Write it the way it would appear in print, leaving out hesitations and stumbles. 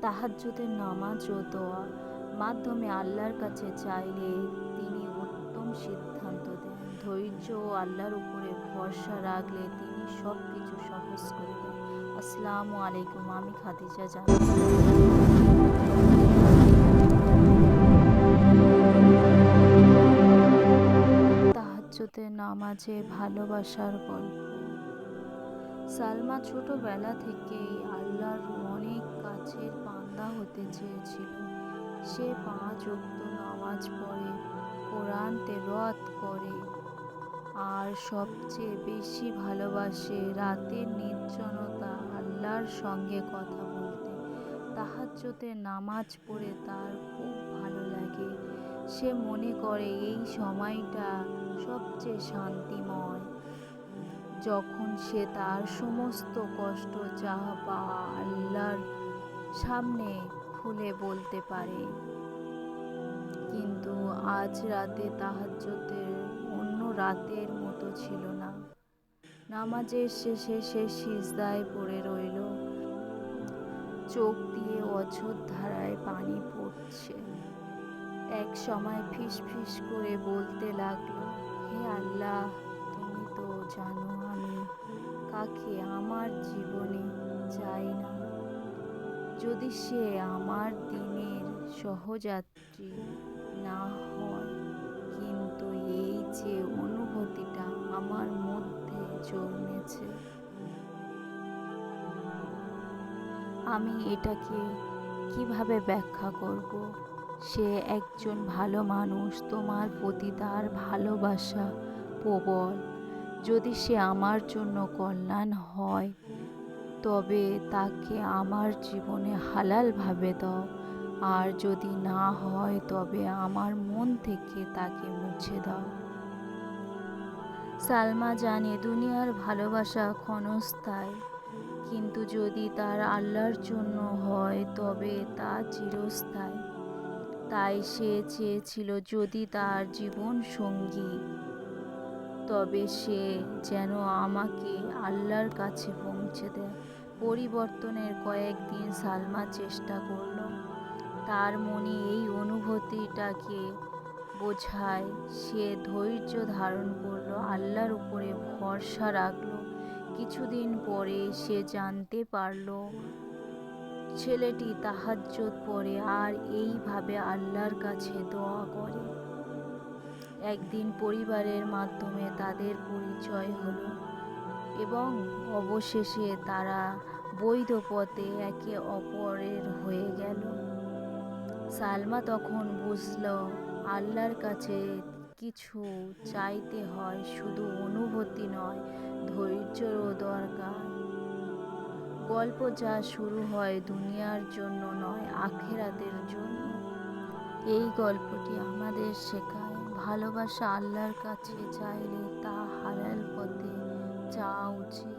তাহাজ্জুদের নামাজ ও দোয়া মাধ্যমে আল্লাহর কাছে চাইলে তিনি উত্তম সিদ্ধান্ত দেন। ধৈর্য ও আল্লাহর উপরে ভরসা রাখলে তিনি সব কিছু সহজ করে দেন। আসসালামু আলাইকুম, আমি খাদিজা জান্নাত। তাহাজ্জুদের নামাজে ভালোবাসার গল্প। সালমা ছোটবেলা থেকেই আল্লাহর অনেক কাছের বান্দা হতে চেয়েছিল। সে 5 ওয়াক্ত নামাজ পড়ে, কোরআন তেলাওয়াত করে আর সবচেয়ে বেশি ভালোবাসে রাতের নির্জনতা আল্লাহর সঙ্গে কথা বলতে। তাহাজ্জুদের নামাজ পড়ে তার খুব ভালো লাগে। সে মনে করে এই সময়টা সবচেয়ে শান্তিময়, যখন সে তার সমস্ত কষ্ট চাহা আল্লাহর সামনে খুলে বলতে পারে। কিন্তু আজ রাতে তাহাজ্জুদের অন্য রাতের মতো ছিল না। নামাজের শেষে সে সিজদায় পড়ে রইল, চোখ দিয়ে অঝোর ধারায় পানি পড়ছে। এক সময় ফিসফিস করে বলতে লাগলো, হে আল্লাহ, তুমি তো জানো আমি কাকে আমার জীবনে চাই না। যদি সে আমার দিনের সহযাত্রী না হয়, কিন্তু এই যে অনুভূতিটা আমার মধ্যে জন্মেছে, আমি এটাকে কিভাবে ব্যাখ্যা করব? সে একজন ভালো মানুষ, তোমার প্রতি তার ভালোবাসা প্রবল। যদি সে আমার জন্য কল্যাণ হয়, তবে তাকে আমার জীবনে হালালভাবে দাও, আর যদি না হয় তবে আমার মন থেকে তাকে মুছে দাও। সালমা জানে দুনিয়ার ভালোবাসা ক্ষণস্থায়ী, কিন্তু যদি তার আল্লাহর জন্য হয় তবে তা চিরস্থায়ী। তাই সে চেয়েছিল যদি তার জীবন সঙ্গী, তবে সে যেন আমাকে আল্লাহর কাছে পৌঁছে দেয়। পরিবর্তনের কয়েকদিন সালমা চেষ্টা করল তার মনে এই অনুভূতিটাকে বোঝায়। সে ধৈর্য ধারণ করলো, আল্লাহর উপরে ভরসা রাখলো। কিছুদিন পরে সে জানতে পারল ছেলেটি তাহাজ্জুদ পড়ে আর এইভাবে আল্লাহর কাছে দোয়া করে। একদিন পরিবারের মাধ্যমে তাদের পরিচয় হলো এবং অবশেষে তারা বৈধ পথে একে অপরের হয়ে গেল। সালমা তখন বুঝল আল্লাহর কাছে কিছু চাইতে হয়, শুধু অনুভূতি নয়, ধৈর্যও দরকার। গল্প যা শুরু হয় দুনিয়ার জন্য নয়, আখিরাতের জন্য। এই গল্পটি আমাদের শেখায় ভালোবাসা আল্লাহর কাছে চাইলে তা হালাল পথে চাওয়া উচিত।